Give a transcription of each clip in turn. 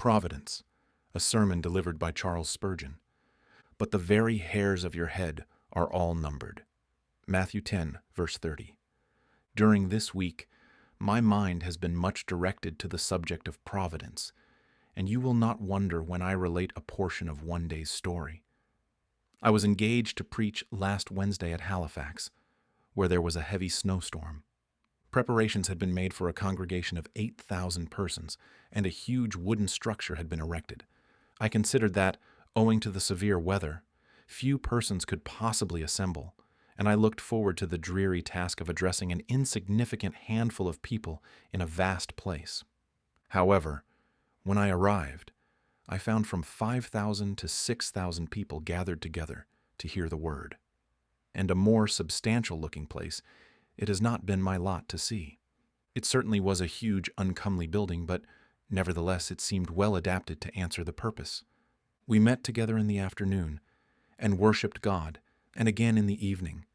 Providence, a sermon delivered by Charles Spurgeon. But the very hairs of your head are all numbered. Matthew 10, verse 30. During this week, my mind has been much directed to the subject of providence, and you will not wonder when I relate a portion of one day's story. I was engaged to preach last Wednesday at Halifax, where there was a heavy snowstorm. Preparations had been made for a congregation of 8,000 persons, and a huge wooden structure had been erected. I considered that, owing to the severe weather, few persons could possibly assemble, and I looked forward to the dreary task of addressing an insignificant handful of people in a vast place. However, when I arrived, I found from 5,000 to 6,000 people gathered together to hear the word. And a more substantial-looking place it has not been my lot to see. It certainly was a huge, uncomely building, but nevertheless it seemed well adapted to answer the purpose. We met together in the afternoon, and worshipped God, and again in the evening,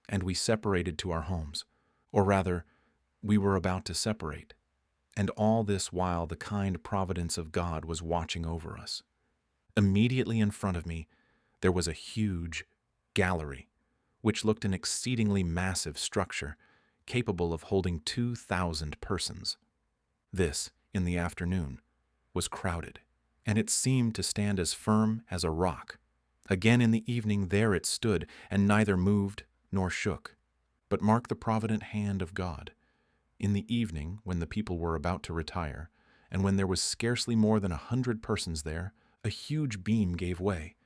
and we separated to our homes, or rather, we were about to separate, and all this while the kind providence of God was watching over us. Immediately in front of me, there was a huge gallery, which looked an exceedingly massive structure, capable of holding 2,000 persons. This, in the afternoon, was crowded, and it seemed to stand as firm as a rock. Again in the evening there it stood, and neither moved nor shook. But mark the provident hand of God. In the evening, when the people were about to retire, and when there was scarcely more than 100 persons there, a huge beam gave way,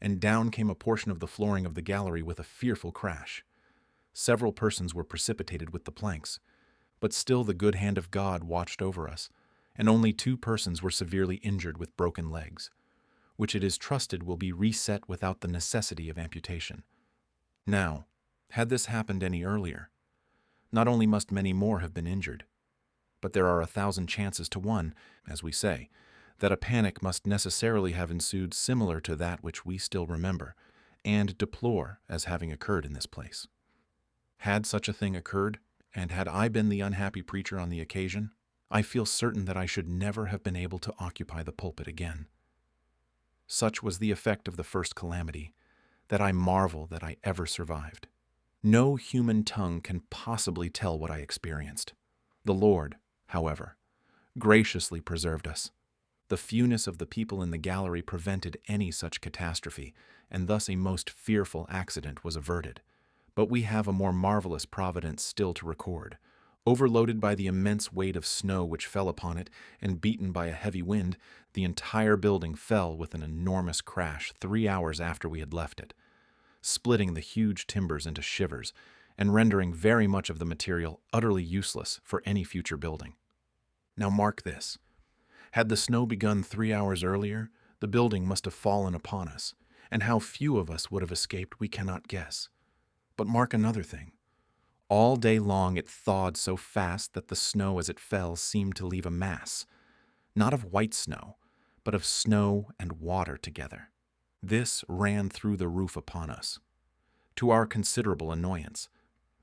and down came a portion of the flooring of the gallery with a fearful crash. Several persons were precipitated with the planks, but still the good hand of God watched over us, and only 2 persons were severely injured with broken legs, which it is trusted will be reset without the necessity of amputation. Now, had this happened any earlier, not only must many more have been injured, but there are 1,000 chances to 1, as we say, that a panic must necessarily have ensued similar to that which we still remember, and deplore as having occurred in this place. Had such a thing occurred, and had I been the unhappy preacher on the occasion, I feel certain that I should never have been able to occupy the pulpit again. Such was the effect of the first calamity, that I marvel that I ever survived. No human tongue can possibly tell what I experienced. The Lord, however, graciously preserved us. The fewness of the people in the gallery prevented any such catastrophe, and thus a most fearful accident was averted. But we have a more marvelous providence still to record. Overloaded by the immense weight of snow which fell upon it, and beaten by a heavy wind, the entire building fell with an enormous crash 3 hours after we had left it, splitting the huge timbers into shivers, and rendering very much of the material utterly useless for any future building. Now mark this. Had the snow begun 3 hours earlier, the building must have fallen upon us, and how few of us would have escaped we cannot guess. But mark another thing. All day long it thawed so fast that the snow as it fell seemed to leave a mass, not of white snow, but of snow and water together. This ran through the roof upon us, to our considerable annoyance,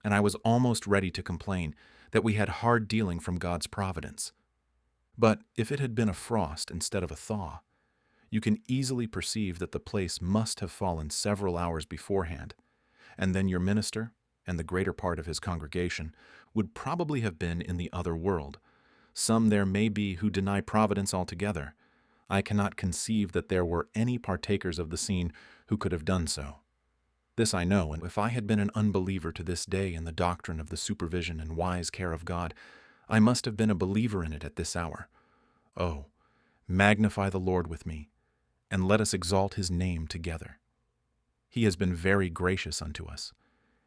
and I was almost ready to complain that we had hard dealing from God's providence. But if it had been a frost instead of a thaw, you can easily perceive that the place must have fallen several hours beforehand, and then your minister, and the greater part of his congregation, would probably have been in the other world. Some there may be who deny providence altogether. I cannot conceive that there were any partakers of the scene who could have done so. This I know, and if I had been an unbeliever to this day in the doctrine of the supervision and wise care of God, I must have been a believer in it at this hour. Oh, magnify the Lord with me, and let us exalt his name together. He has been very gracious unto us,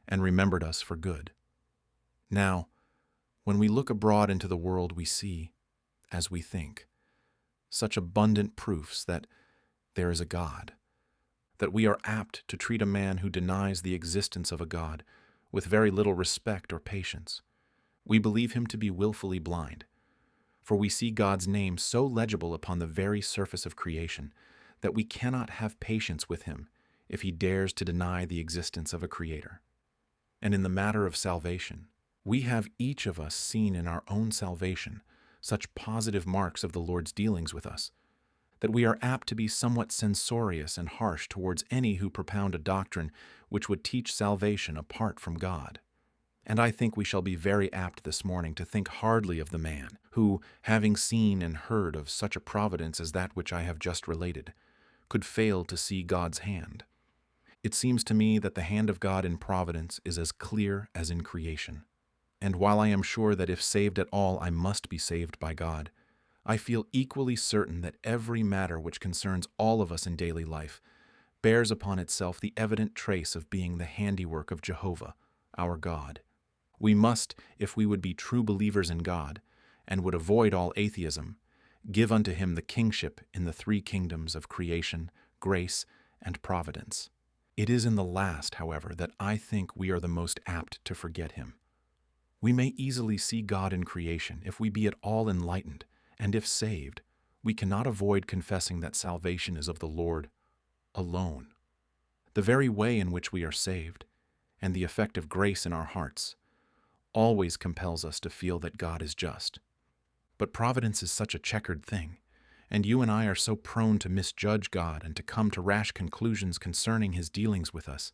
and remembered us for good. Now, when we look abroad into the world, we see, as we think, such abundant proofs that there is a God, that we are apt to treat a man who denies the existence of a God with very little respect or patience. We believe him to be willfully blind, for we see God's name so legible upon the very surface of creation that we cannot have patience with him if he dares to deny the existence of a Creator. And in the matter of salvation, we have each of us seen in our own salvation such positive marks of the Lord's dealings with us, that we are apt to be somewhat censorious and harsh towards any who propound a doctrine which would teach salvation apart from God. And I think we shall be very apt this morning to think hardly of the man who, having seen and heard of such a providence as that which I have just related, could fail to see God's hand. It seems to me that the hand of God in providence is as clear as in creation. And while I am sure that if saved at all I must be saved by God, I feel equally certain that every matter which concerns all of us in daily life bears upon itself the evident trace of being the handiwork of Jehovah, our God. We must, if we would be true believers in God, and would avoid all atheism, give unto him the kingship in the three kingdoms of creation, grace, and providence. It is in the last, however, that I think we are the most apt to forget him. We may easily see God in creation if we be at all enlightened, and if saved, we cannot avoid confessing that salvation is of the Lord alone. The very way in which we are saved, and the effect of grace in our hearts, always compels us to feel that God is just. But providence is such a checkered thing, and you and I are so prone to misjudge God and to come to rash conclusions concerning his dealings with us,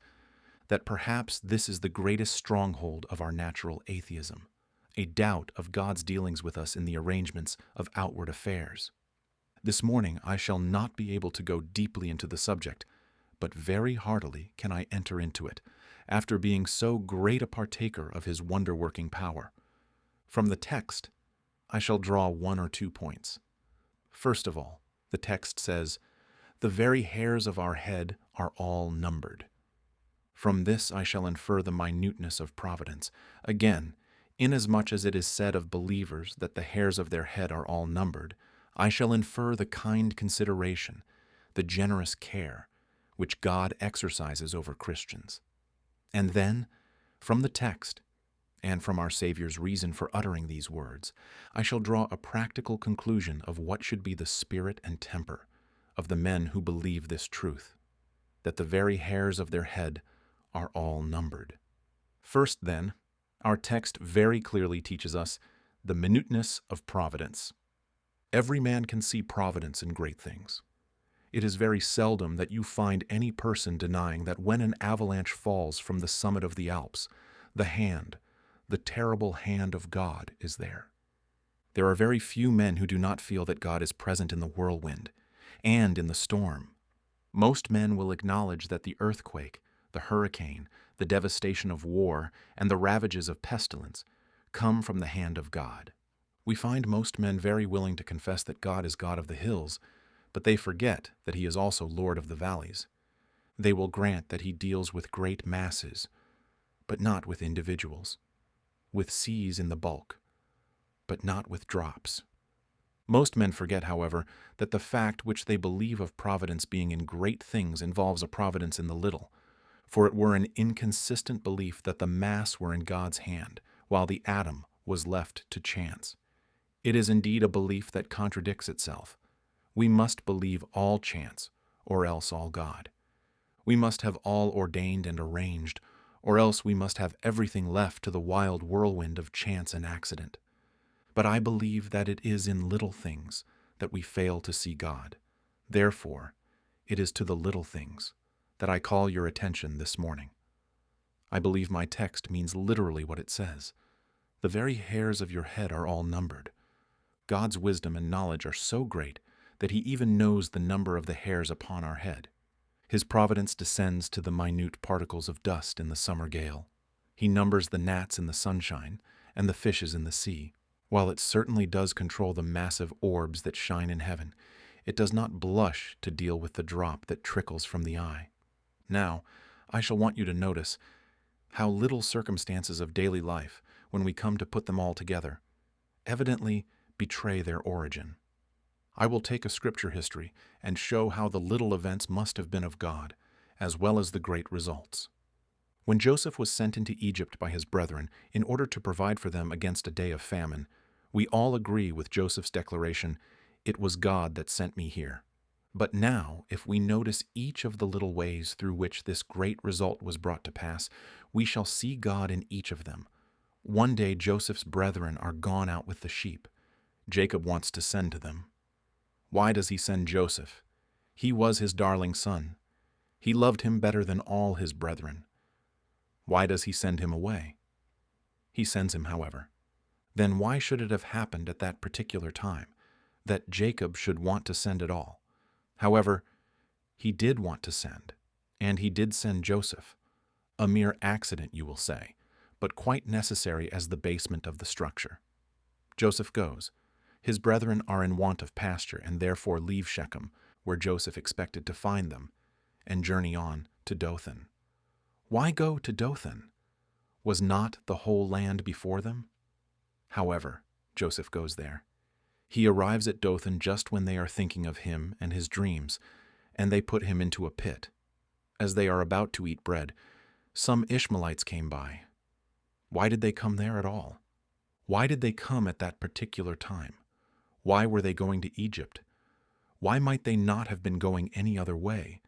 that perhaps this is the greatest stronghold of our natural atheism, a doubt of God's dealings with us in the arrangements of outward affairs. This morning I shall not be able to go deeply into the subject, but very heartily can I enter into it, after being so great a partaker of his wonder-working power. From the text, I shall draw 1 or 2 points. First of all, the text says, "The very hairs of our head are all numbered." From this I shall infer the minuteness of providence. Again, inasmuch as it is said of believers that the hairs of their head are all numbered, I shall infer the kind consideration, the generous care, which God exercises over Christians. And then, from the text, and from our Savior's reason for uttering these words, I shall draw a practical conclusion of what should be the spirit and temper of the men who believe this truth, that the very hairs of their head are all numbered. First, then, our text very clearly teaches us the minuteness of providence. Every man can see providence in great things. It is very seldom that you find any person denying that when an avalanche falls from the summit of the Alps, the terrible hand of God is there. There are very few men who do not feel that God is present in the whirlwind and in the storm. Most men will acknowledge that the earthquake, the hurricane, the devastation of war, and the ravages of pestilence come from the hand of God. We find most men very willing to confess that God is God of the hills, but they forget that he is also Lord of the valleys. They will grant that he deals with great masses, but not with individuals, with seas in the bulk, but not with drops. Most men forget, however, that the fact which they believe of providence being in great things involves a providence in the little, for it were an inconsistent belief that the mass were in God's hand, while the atom was left to chance. It is indeed a belief that contradicts itself. We must believe all chance, or else all God. We must have all ordained and arranged, or else we must have everything left to the wild whirlwind of chance and accident. But I believe that it is in little things that we fail to see God. Therefore, it is to the little things that I call your attention this morning. I believe my text means literally what it says. The very hairs of your head are all numbered. God's wisdom and knowledge are so great that he even knows the number of the hairs upon our head. His providence descends to the minute particles of dust in the summer gale. He numbers the gnats in the sunshine and the fishes in the sea. While it certainly does control the massive orbs that shine in heaven, it does not blush to deal with the drop that trickles from the eye. Now, I shall want you to notice how little circumstances of daily life, when we come to put them all together, evidently betray their origin. I will take a scripture history and show how the little events must have been of God, as well as the great results. When Joseph was sent into Egypt by his brethren in order to provide for them against a day of famine, we all agree with Joseph's declaration, "It was God that sent me here." But now, if we notice each of the little ways through which this great result was brought to pass, we shall see God in each of them. One day Joseph's brethren are gone out with the sheep. Jacob wants to send to them. Why does he send Joseph? He was his darling son. He loved him better than all his brethren. Why does he send him away? He sends him, however. Then why should it have happened at that particular time, that Jacob should want to send at all? However, he did want to send, and he did send Joseph. A mere accident, you will say, but quite necessary as the basement of the structure. Joseph goes. His brethren are in want of pasture and therefore leave Shechem, where Joseph expected to find them, and journey on to Dothan. Why go to Dothan? Was not the whole land before them? However, Joseph goes there. He arrives at Dothan just when they are thinking of him and his dreams, and they put him into a pit. As they are about to eat bread, some Ishmaelites came by. Why did they come there at all? Why did they come at that particular time? Why were they going to Egypt? Why might they not have been going any other way?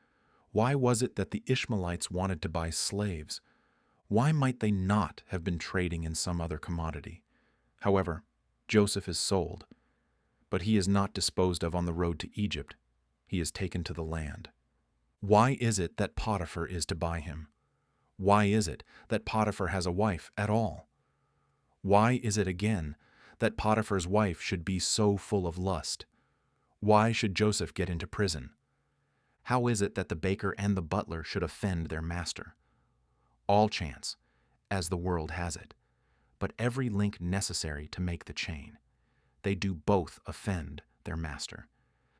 Why was it that the Ishmaelites wanted to buy slaves? Why might they not have been trading in some other commodity? However, Joseph is sold, but he is not disposed of on the road to Egypt. He is taken to the land. Why is it that Potiphar is to buy him? Why is it that Potiphar has a wife at all? Why is it again that Potiphar's wife should be so full of lust? Why should Joseph get into prison? How is it that the baker and the butler should offend their master? All chance, as the world has it, but every link necessary to make the chain. They do both offend their master.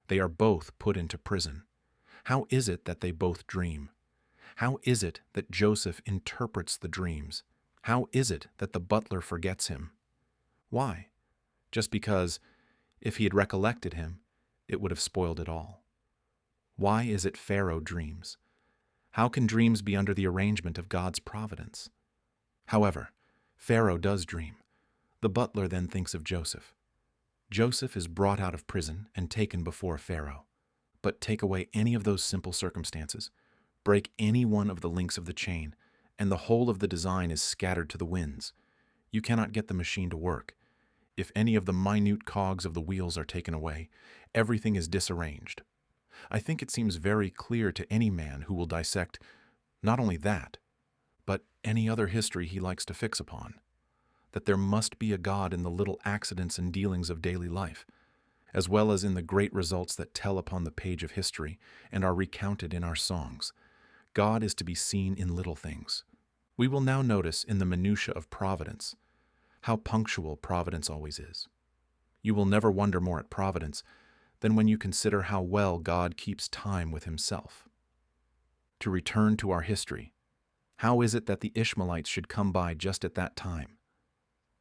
They are both put into prison. How is it that they both dream? How is it that Joseph interprets the dreams? How is it that the butler forgets him? Why? Just because, if he had recollected him, it would have spoiled it all. Why is it Pharaoh dreams? How can dreams be under the arrangement of God's providence? However, Pharaoh does dream. The butler then thinks of Joseph. Joseph is brought out of prison and taken before Pharaoh. But take away any of those simple circumstances, break any one of the links of the chain, and the whole of the design is scattered to the winds. You cannot get the machine to work. If any of the minute cogs of the wheels are taken away, everything is disarranged. I think it seems very clear to any man who will dissect not only that, but any other history he likes to fix upon, that there must be a God in the little accidents and dealings of daily life, as well as in the great results that tell upon the page of history and are recounted in our songs. God is to be seen in little things. We will now notice in the minutiae of providence how punctual providence always is. You will never wonder more at providence than when you consider how well God keeps time with himself. To return to our history, how is it that the Ishmaelites should come by just at that time?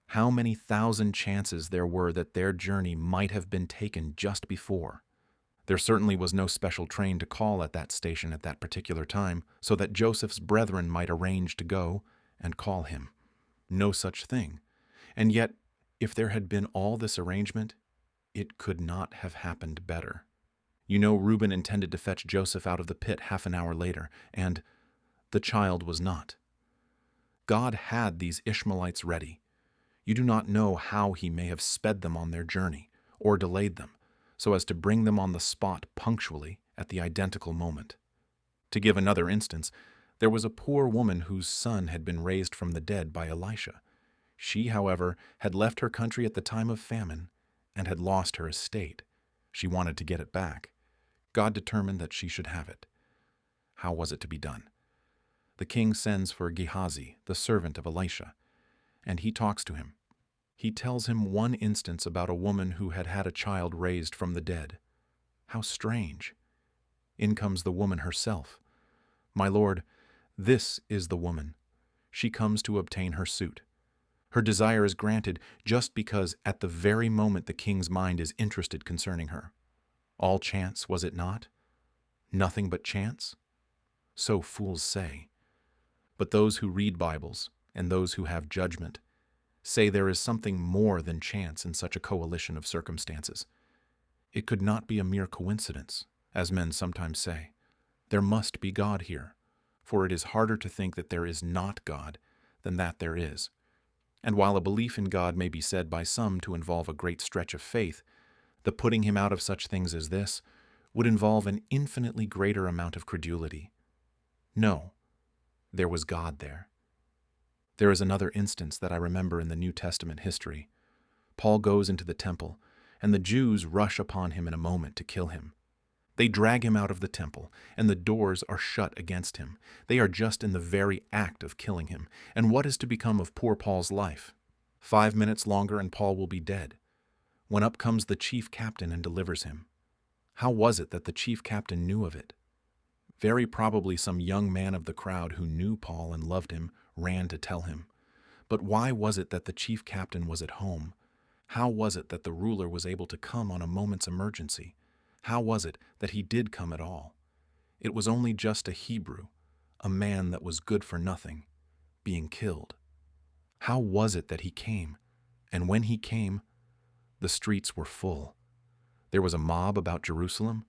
How many thousand chances there were that their journey might have been taken just before? There certainly was no special train to call at that station at that particular time, so that Joseph's brethren might arrange to go and call him. No such thing. And yet, if there had been all this arrangement, it could not have happened better. You know, Reuben intended to fetch Joseph out of the pit half an hour later, and the child was not. God had these Ishmaelites ready. You do not know how he may have sped them on their journey, or delayed them, so as to bring them on the spot punctually at the identical moment. To give another instance, there was a poor woman whose son had been raised from the dead by Elisha. She, however, had left her country at the time of famine and had lost her estate. She wanted to get it back. God determined that she should have it. How was it to be done? The king sends for Gehazi, the servant of Elisha, and he talks to him. He tells him one instance about a woman who had had a child raised from the dead. How strange! In comes the woman herself. My lord, this is the woman. She comes to obtain her suit. Her desire is granted just because at the very moment the king's mind is interested concerning her. All chance, was it not? Nothing but chance? So fools say. But those who read Bibles, and those who have judgment, say there is something more than chance in such a coalition of circumstances. It could not be a mere coincidence, as men sometimes say. There must be God here, for it is harder to think that there is not God than that there is. And while a belief in God may be said by some to involve a great stretch of faith, The putting him out of such things as this would involve an infinitely greater amount of credulity. No, there was God there. There is another instance that I remember in the New Testament history. Paul goes into the temple, and the Jews rush upon him in a moment to kill him. They drag him out of the temple, and the doors are shut against him. They are just in the very act of killing him. And what is to become of poor Paul's life? 5 minutes longer and Paul will be dead. When up comes the chief captain and delivers him. How was it that the chief captain knew of it? Very probably some young man of the crowd who knew Paul and loved him ran to tell him. But why was it that the chief captain was at home? How was it that the ruler was able to come on a moment's emergency? How was it that he did come at all? It was only just a Hebrew, a man that was good for nothing, being killed. How was it that he came? And when he came, the streets were full. There was a mob about Jerusalem.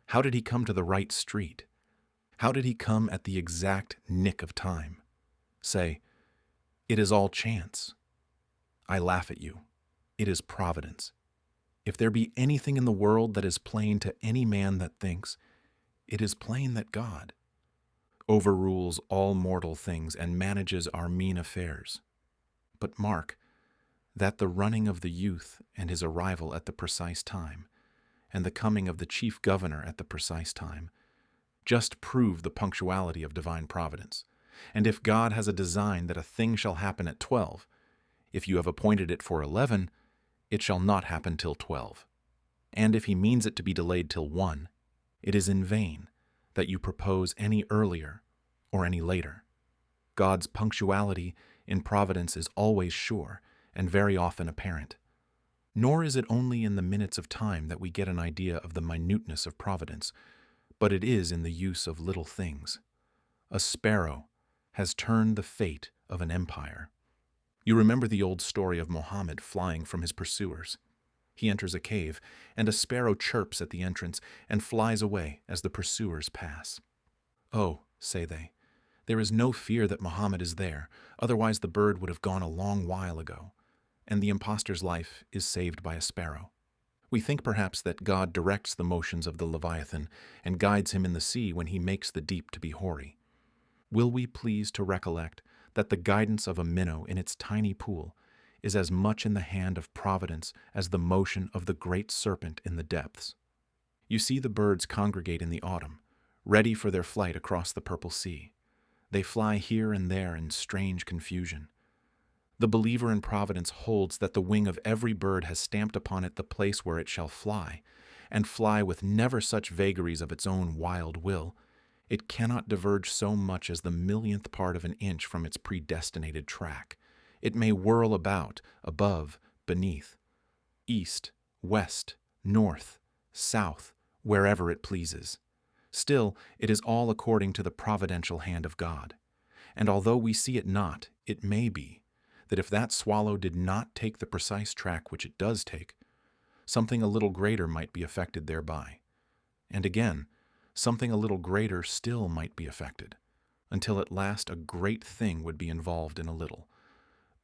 How did he come to the right street? How did he come at the exact nick of time? Say, it is all chance. I laugh at you. It is providence. If there be anything in the world that is plain to any man that thinks, it is plain that God overrules all mortal things and manages our mean affairs. But mark that the running of the youth and his arrival at the precise time, and the coming of the chief governor at the precise time, just prove the punctuality of divine providence. And if God has a design that a thing shall happen at 12, if you have appointed it for 11, it shall not happen till 12. And if he means it to be delayed till 1, it is in vain that you propose any earlier or any later. God's punctuality in providence is always sure and very often apparent. Nor is it only in the minutes of time that we get an idea of the minuteness of providence, but it is in the use of little things. A sparrow has turned the fate of an empire. You remember the old story of Mohammed flying from his pursuers. He enters a cave, and a sparrow chirps at the entrance and flies away as the pursuers pass. Oh, say they, there is no fear that Mohammed is there, otherwise the bird would have gone a long while ago, and the impostor's life is saved by a sparrow. We think perhaps that God directs the motions of the Leviathan and guides him in the sea when he makes the deep to be hoary. Will we please to recollect that the guidance of a minnow in its tiny pool is as much in the hand of providence as the motion of the great serpent in the depths? You see the birds congregate in the autumn, ready for their flight across the purple sea. They fly here and there in strange confusion. The believer in providence holds that the wing of every bird has stamped upon it the place where it shall fly, and fly with never such vagaries of its own wild will. It cannot diverge so much as the millionth part of an inch from its predestinated track. It may whirl about, above, beneath, east, west, north, south, wherever it pleases. Still, it is all according to the providential hand of God. And although we see it not, it may be that if that swallow did not take the precise track which it does take, something a little greater might be affected thereby. And again, something a little greater still might be affected, until at last a great thing would be involved in a little.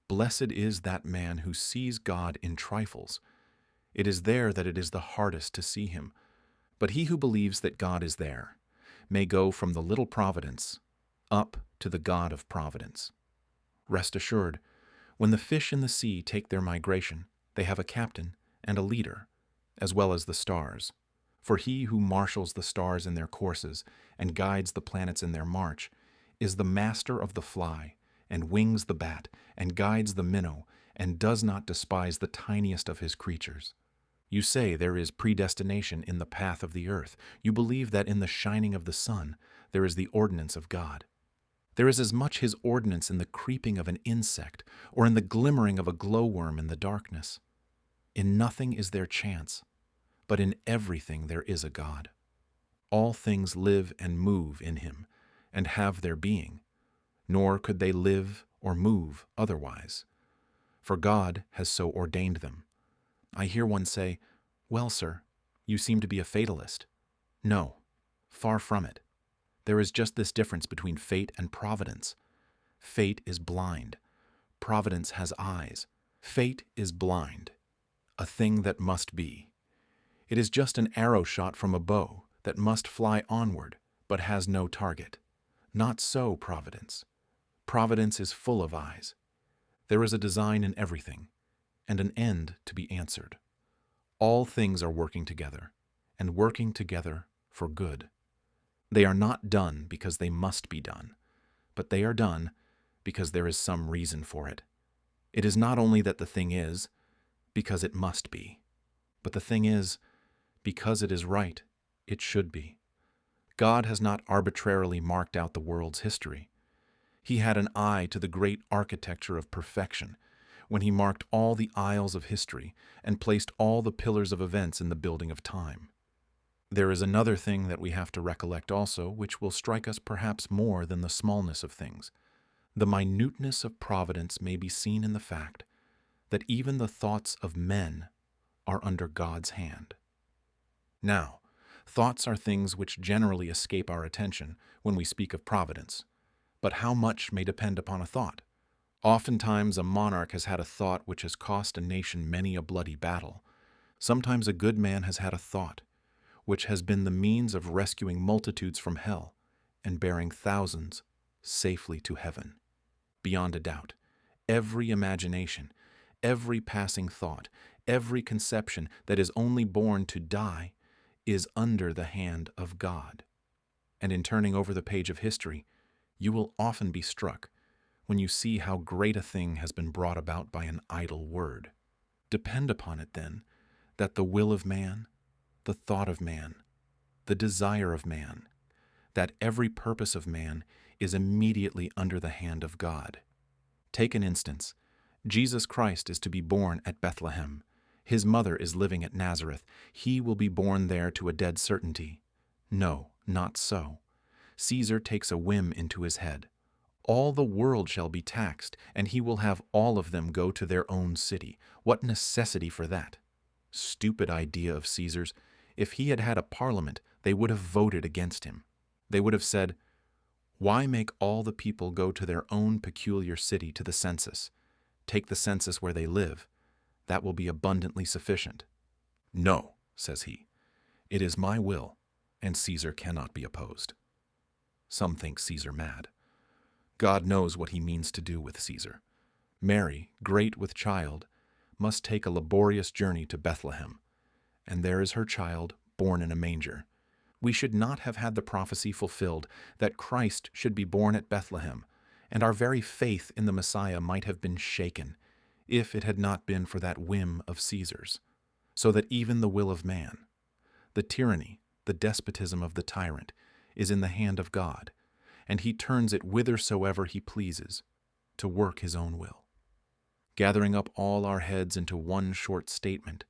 Blessed is that man who sees God in trifles. It is there that it is the hardest to see him. But he who believes that God is there may go from the little providence up to the God of providence. Rest assured, when the fish in the sea take their migration, they have a captain and a leader, as well as the stars. For he who marshals the stars in their courses and guides the planets in their march is the master of the fly, and wings the bat, and guides the minnow, and does not despise the tiniest of his creatures. You say there is predestination in the path of the earth. You believe that in the shining of the sun there is the ordinance of God. There is as much his ordinance in the creeping of an insect, or in the glimmering of a glowworm in the darkness. In nothing is there chance, but in everything there is a God. All things live and move in him, and have their being, nor could they live or move otherwise, for God has so ordained them. I hear one say, "Well, sir, you seem to be a fatalist." No, far from it. There is just this difference between fate and providence. Fate is blind. Providence has eyes. Fate is blind, a thing that must be. It is just an arrow shot from a bow that must fly onward, but has no target. Not so, Providence. Providence is full of eyes. There is a design in everything, and an end to be answered. All things are working together, and working together for good. They are not done because they must be done, but they are done because there is some reason for it. It is not only that the thing is, because it must be, but the thing is, because it is right, it should be. God has not arbitrarily marked out the world's history. He had an eye to the great architecture of perfection when he marked all the aisles of history and placed all the pillars of events in the building of time. There is another thing that we have to recollect also, which will strike us perhaps more than the smallness of things. The minuteness of providence may be seen in the fact that even the thoughts of men are under God's hand. Now, thoughts are things which generally escape our attention when we speak of providence. But how much may depend upon a thought? Oftentimes a monarch has had a thought which has cost a nation many a bloody battle. Sometimes a good man has had a thought which has been the means of rescuing multitudes from hell and bearing thousands safely to heaven. Beyond a doubt, every imagination, every passing thought, every conception that is only born to die is under the hand of God. And in turning over the page of history, you will often be struck when you see how great a thing has been brought about by an idle word. Depend upon it, then, that the will of man, the thought of man, the desire of man, that every purpose of man is immediately under the hand of God. Take an instance. Jesus Christ is to be born at Bethlehem. His mother is living at Nazareth. He will be born there to a dead certainty. No, not so. Caesar takes a whim into his head. All the world shall be taxed, and he will have all of them go to their own city. What necessity for that? Stupid idea of Caesar's. If he had had a parliament, they would have voted against him. They would have said, "Why make all the people go to their own peculiar city to the census? Take the census where they live. That will be abundantly sufficient." "No," says he, "it is my will, and Caesar cannot be opposed." Some think Caesar mad. God knows what he means to do with Caesar. Mary, great with child, must take a laborious journey to Bethlehem, and there is her child born in a manger. We should not have had the prophecy fulfilled that Christ should be born at Bethlehem, and our very faith in the Messiah might have been shaken if it had not been for that whim of Caesar's, so that even the will of man, the tyranny, the despotism of the tyrant, is in the hand of God, and he turns it whithersoever he pleases, to work his own will. Gathering up all our heads into one short statement,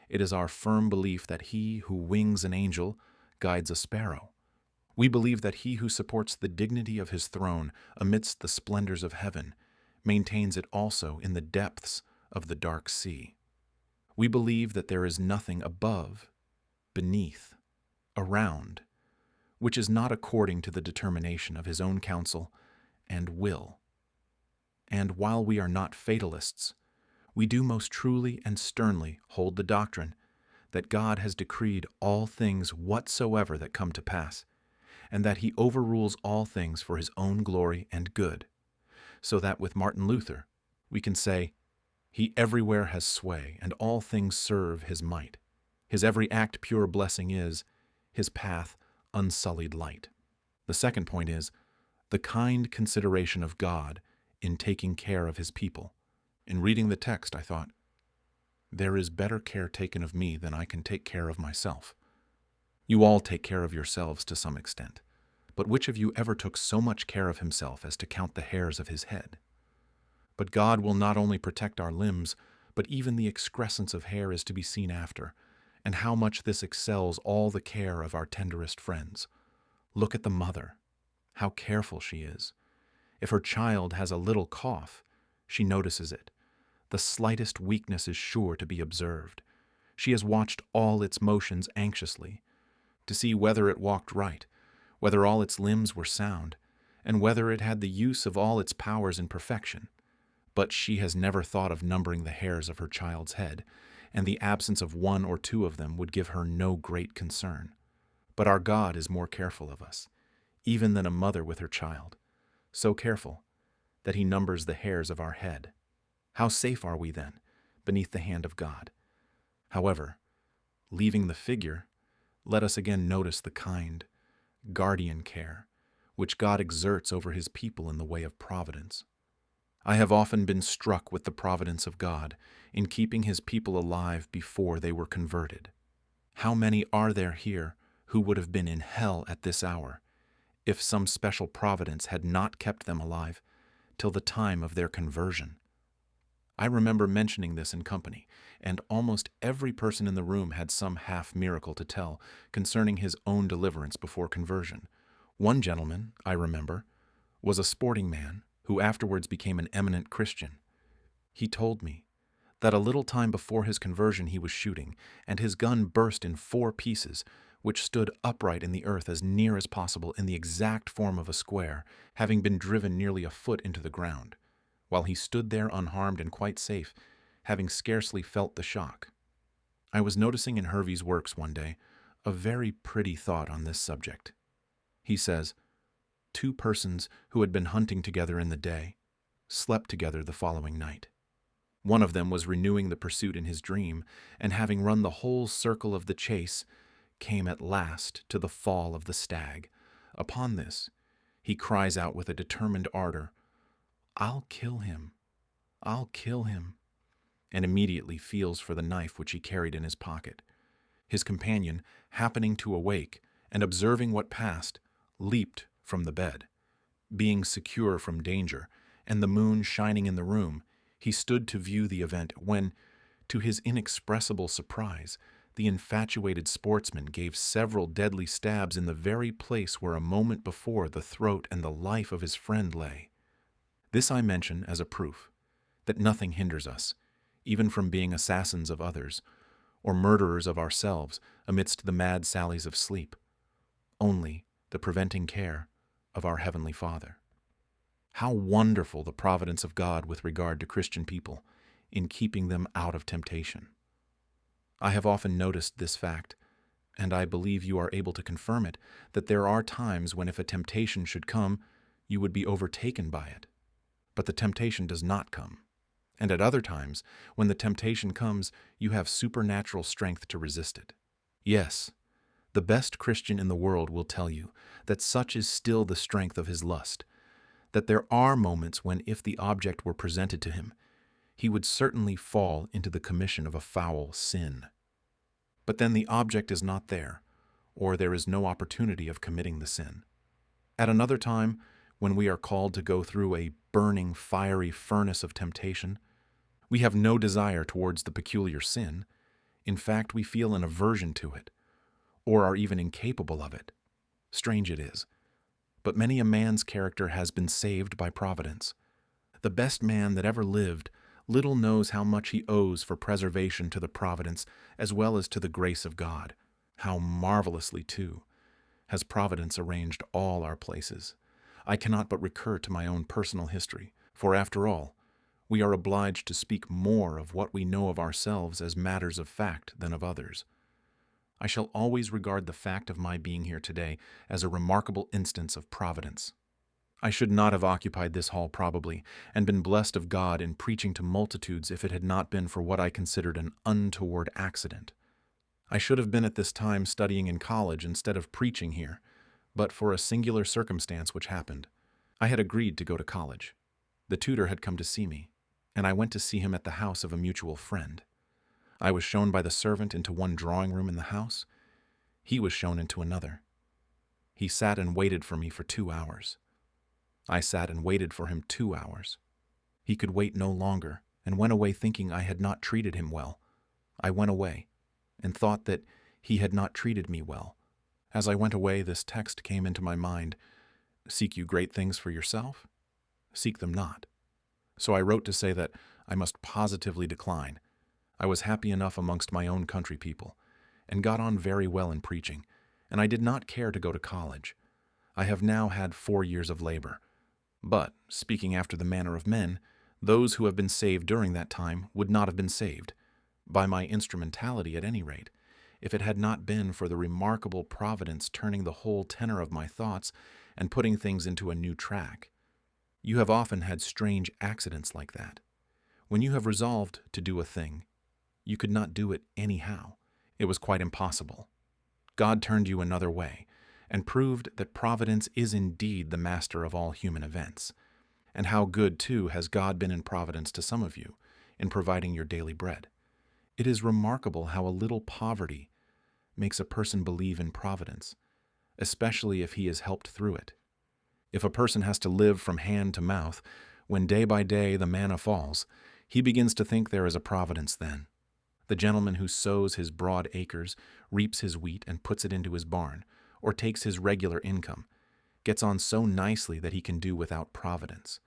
it is our firm belief that he who wings an angel guides a sparrow. We believe that he who supports the dignity of his throne amidst the splendors of heaven maintains it also in the depths of the dark sea. We believe that there is nothing above, beneath, around, which is not according to the determination of his own counsel and will. And while we are not fatalists, we do most truly and sternly hold the doctrine that God has decreed all things whatsoever that come to pass, and that he overrules all things for his own glory and good, so that with Martin Luther we can say, "He everywhere has sway, and all things serve his might. His every act pure blessing is, his path unsullied light." The second point is the kind consideration of God in taking care of his people. In reading the text, I thought, there is better care taken of me than I can take care of myself. You all take care of yourselves to some extent, but which of you ever took so much care of himself as to count the hairs of his head? But God will not only protect our limbs, but even the excrescence of hair is to be seen after, and how much this excels all the care of our tenderest friends. Look at the mother, how careful she is. If her child has a little cough, she notices it. The slightest weakness is sure to be observed. She has watched all its motions anxiously, to see whether it walked right, whether all its limbs were sound, and whether it had the use of all its powers in perfection. But she has never thought of numbering the hairs of her child's head, and the absence of one or two of them would give her no great concern. But our God is more careful of us, even than a mother with her child, so careful that he numbers the hairs of our head. How safe are we then, beneath the hand of God? However, leaving the figure, let us again notice the kind, guardian care which God exerts over his people in the way of providence. I have often been struck with the providence of God in keeping his people alive before they were converted. How many are there here who would have been in hell at this hour if some special providence had not kept them alive till the time of their conversion? I remember mentioning this in company, and almost every person in the room had some half miracle to tell concerning his own deliverance before conversion. One gentleman, I remember, was a sporting man who afterwards became an eminent Christian. He told me that a little time before his conversion he was shooting, and his gun burst in 4 pieces, which stood upright in the earth as near as possible in the exact form of a square, having been driven nearly a foot into the ground, while he stood there unharmed and quite safe, having scarcely felt the shock. I was noticing in Hervey's works one day a very pretty thought on this subject. He says, 2 persons who had been hunting together in the day slept together the following night. One of them was renewing the pursuit in his dream, and having run the whole circle of the chase, came at last to the fall of the stag. Upon this, he cries out with a determined ardor, "I'll kill him! I'll kill him!" and immediately feels for the knife which he carried in his pocket. His companion, happening to awake and observing what passed, leaped from the bed. Being secure from danger, and the moon shining in the room, he stood to view the event when, to his inexpressible surprise, the infatuated sportsman gave several deadly stabs in the very place where a moment before the throat and the life of his friend lay. This I mention as a proof that nothing hinders us, even from being assassins of others, or murderers of ourselves amidst the mad sallies of sleep, only the preventing care of our Heavenly Father. How wonderful the providence of God with regard to Christian people in keeping them out of temptation. I have often noticed this fact, and I believe you are able to confirm it, that there are times when if a temptation should come, you would be overtaken by it. But the temptation does not come. And at other times, when the temptation comes, you have supernatural strength to resist it. Yes, the best Christian in the world will tell you that such is still the strength of his lust, that there are moments when if the object were presented to him, he would certainly fall into the commission of a foul sin. But then the object is not there, or there is no opportunity of committing the sin. At another time, when we are called to go through a burning, fiery furnace of temptation, we have no desire towards the peculiar sin. In fact, we feel an aversion to it, or are even incapable of it. Strange it is, but many a man's character has been saved by providence. The best man that ever lived little knows how much he owes for preservation to the providence as well as to the grace of God. How marvelously, too, has providence arranged all our places. I cannot but recur to my own personal history, for after all, we are obliged to speak more of what we know of ourselves as matters of fact than of others. I shall always regard the fact of my being here today as a remarkable instance of providence. I should not have occupied this hall probably, and been blessed of God in preaching to multitudes if it had not been for what I considered an untoward accident. I should have been at this time studying in college instead of preaching here, but for a singular circumstance which happened. I had agreed to go to college. The tutor had come to see me, and I went to see him at the house of a mutual friend. I was shown by the servant into one drawing room in the house. He was shown into another. He sat and waited for me for 2 hours. I sat and waited for him 2 hours. He could wait no longer, and went away thinking I had not treated him well. I went away, and thought that he had not treated me well. As I went away, this text came into my mind, "Seek you great things for yourself? Seek them not." So I wrote to say that I must positively decline. I was happy enough amongst my own country people, and got on very well in preaching, and I did not care to go to college. I have now had 4 years of labor. But, speaking after the manner of men, those who have been saved during that time would not have been saved. by my instrumentality at any rate, if it had not been for the remarkable Providence turning the whole tenor of my thoughts and putting things into a new track. You have often had strange accidents like that. When you have resolved to do a thing, you could not do it anyhow. It was quite impossible. God turned you another way and proved that Providence is indeed the master of all human events. And how good, too, has God been in Providence to some of you in providing your daily bread. It is remarkable how a little poverty makes a person believe in Providence, especially if he is helped through it. If a person has to live from hand to mouth, when day by day the manna falls, he begins to think there is a providence then. The gentleman who sows his broad acres, reaps his wheat and puts it into his barn, or takes his regular income, gets on so nicely that he can do without Providence.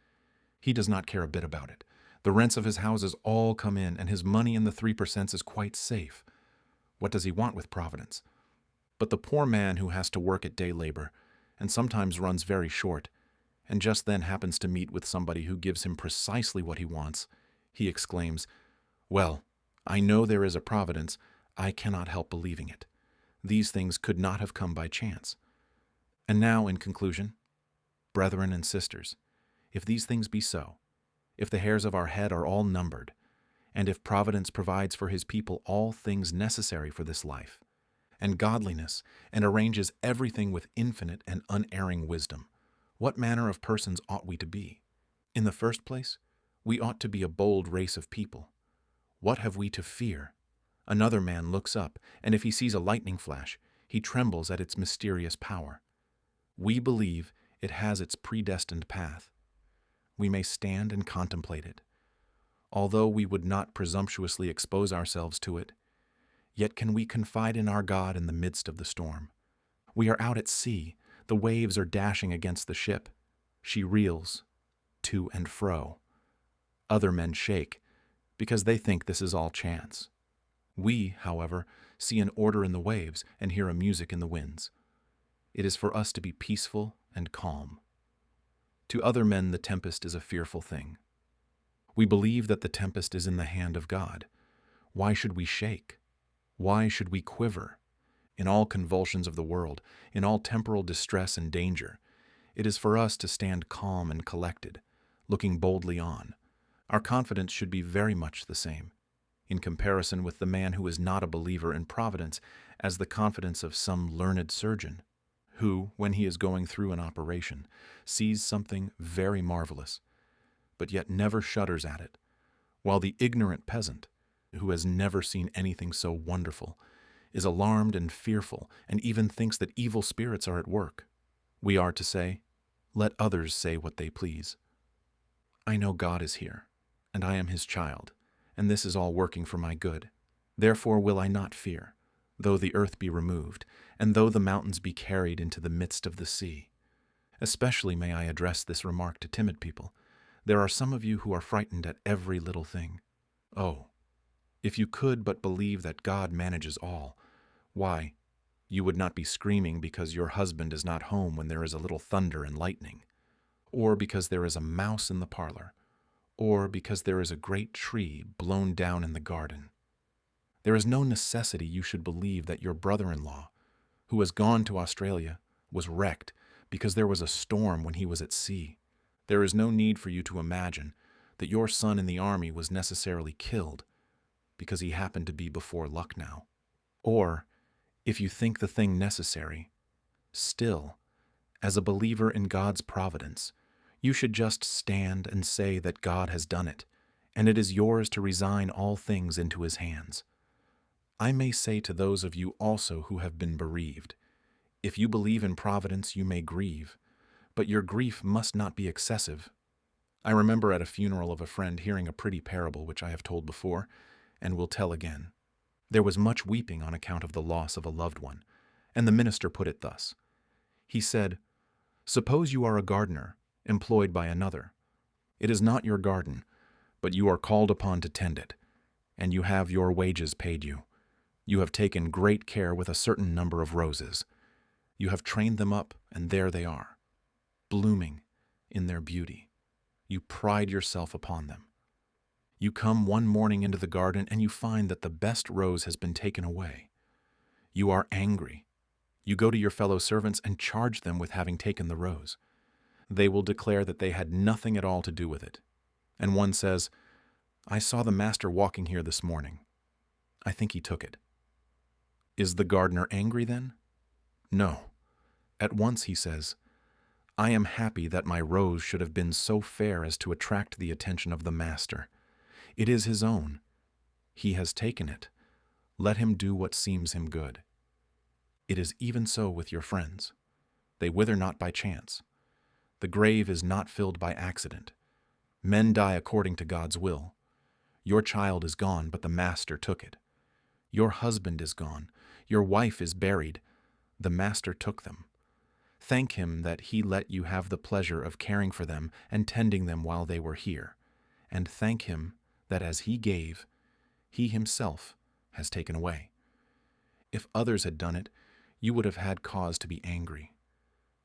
He does not care a bit about it. The rents of his houses all come in, and his money in the 3% is quite safe. What does he want with Providence? But the poor man who has to work at day labor, and sometimes runs very short, and just then happens to meet with somebody who gives him precisely what he wants, he exclaims, "Well, I know there is a Providence. I cannot help believing it. These things could not have come by chance." And now, in conclusion, brethren and sisters, if these things be so, if the hairs of our head are all numbered, and if Providence provides for his people all things necessary for this life, and godliness, and arranges everything with infinite and unerring wisdom, what manner of persons ought we to be? In the first place, we ought to be a bold race of people. What have we to fear? Another man looks up, and if he sees a lightning flash, he trembles at its mysterious power. We believe it has its predestined path. We may stand and contemplate it. Although we would not presumptuously expose ourselves to it, yet can we confide in our God in the midst of the storm. We are out at sea. The waves are dashing against the ship. She reels to and fro. Other men shake because they think this is all chance. We, however, see an order in the waves and hear a music in the winds. It is for us to be peaceful and calm. To other men the tempest is a fearful thing. We believe that the tempest is in the hand of God. Why should we shake? Why should we quiver? In all convulsions of the world, in all temporal distress and danger, it is for us to stand calm and collected, looking boldly on. Our confidence should be very much the same, in comparison with the man who is not a believer in Providence, as the confidence of some learned surgeon, who, when he is going through an operation, sees something very marvelous, but yet never shudders at it, while the ignorant peasant, who has never seen anything so wonderful, is alarmed and fearful, and even thinks that evil spirits are at work. We are to say, "Let others say what they please. I know God is here, and I am his child, and this is all working for my good. Therefore will I not fear, though the earth be removed, and though the mountains be carried into the midst of the sea." Especially may I address this remark to timid people. There are some of you who are frightened at every little thing. Oh, if you could but believe that God manages all, why, you would not be screaming because your husband is not home when there is a little thunder and lightning, or because there is a mouse in the parlor, or because there is a great tree blown down in the garden. There is no necessity you should believe that your brother-in-law, who has gone to Australia, was wrecked because there was a storm when he was at sea. There is no need for you to imagine that your son in the army was necessarily killed because he happened to be before Lucknow. Or, if you think the thing necessary, still, as a believer in God's providence, you should just stand and say that God has done it, and it is yours to resign all things into his hands. I may say to those of you also who have been bereaved, if you believe in providence, you may grieve, but your grief must not be excessive. I remember at a funeral of a friend hearing a pretty parable which I have told before, and will tell again. There was much weeping on account of the loss of a loved one, and the minister put it thus. He said, "Suppose you are a gardener, employed by another. It is not your garden, but you are called upon to tend it, and you have your wages paid you. You have taken great care with a certain number of roses. You have trained them up, and there they are, blooming in their beauty. You pride yourself upon them. You come one morning into the garden and you find that the best rose has been taken away. You are angry. You go to your fellow servants and charge them with having taken the rose. They will declare that they had nothing at all to do with it. And one says, "I saw the master walking here this morning. I think he took it." Is the gardener angry then? No. At once he says, "I am happy that my rose should have been so fair as to attract the attention of the master. It is his own. He has taken it. Let him do what seems him good." It is even so with your friends. They wither not by chance. The grave is not filled by accident. Men die according to God's will. Your child is gone, but the master took it. Your husband is gone. Your wife is buried. The master took them. Thank him that he let you have the pleasure of caring for them and tending them while they were here. And thank him that as he gave, he himself has taken away. If others had done it, you would have had cause to be angry.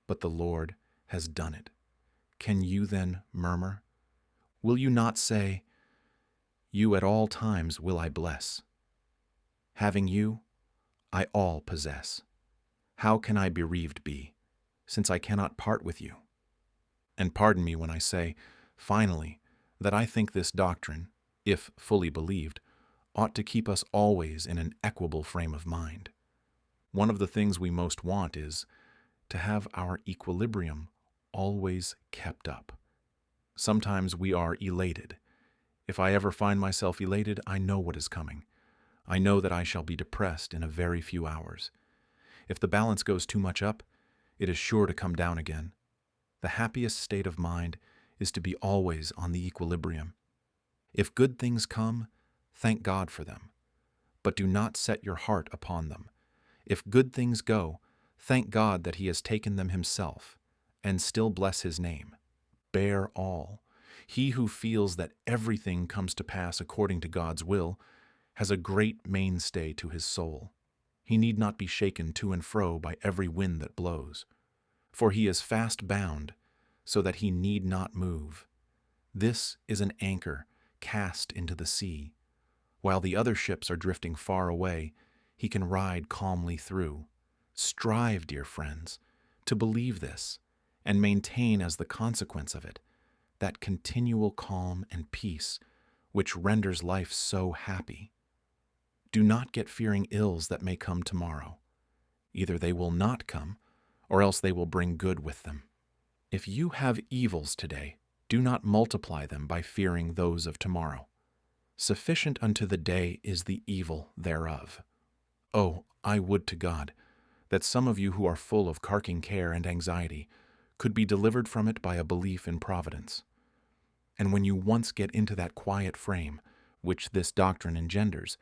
But the Lord has done it. Can you then murmur? Will you not say, "You at all times will I bless"? Having you, I all possess. How can I bereaved be, since I cannot part with you? And pardon me when I say, finally, that I think this doctrine, if fully believed, ought to keep us always in an equable frame of mind. One of the things we most want is to have our equilibrium always kept up. Sometimes we are elated. If I ever find myself elated, I know what is coming. I know that I shall be depressed in a very few hours. If the balance goes too much up, it is sure to come down again. The happiest state of mind is to be always on the equilibrium. If good things come, thank God for them, but do not set your heart upon them. If good things go, thank God that he has taken them himself, and still bless his name. Bear all. He who feels that everything comes to pass according to God's will has a great mainstay to his soul. He need not be shaken to and fro by every wind that blows, for he is fast bound, so that he need not move. This is an anchor cast into the sea. While the other ships are drifting far away, he can ride calmly through. Strive, dear friends, to believe this, and maintain as the consequence of it that continual calm and peace which renders life so happy. Do not get fearing ills that may come tomorrow. Either they will not come, or else they will bring good with them. If you have evils today, do not multiply them by fearing those of tomorrow. Sufficient unto the day is the evil thereof. Oh, I would to God that some of you who are full of carking care and anxiety could be delivered from it by a belief in Providence. And when you once get into that quiet frame, which this doctrine engenders,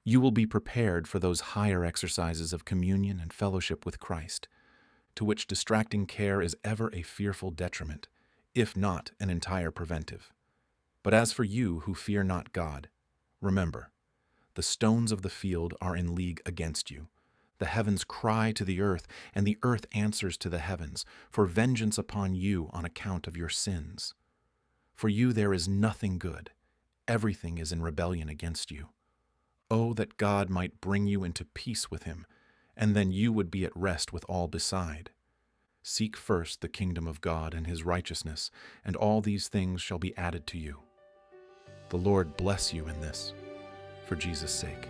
you will be prepared for those higher exercises of communion and fellowship with Christ, to which distracting care is ever a fearful detriment, if not an entire preventive. But as for you who fear not God, remember, the stones of the field are in league against you. The heavens cry to the earth, and the earth answers to the heavens, for vengeance upon you on account of your sins. For you there is nothing good. Everything is in rebellion against you. Oh, that God might bring you into peace with him, and then you would be at rest with all beside. Seek first the kingdom of God and his righteousness, and all these things shall be added to you. The Lord bless you in this, for Jesus' sake.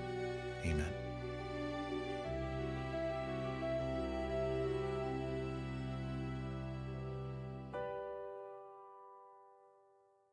Amen.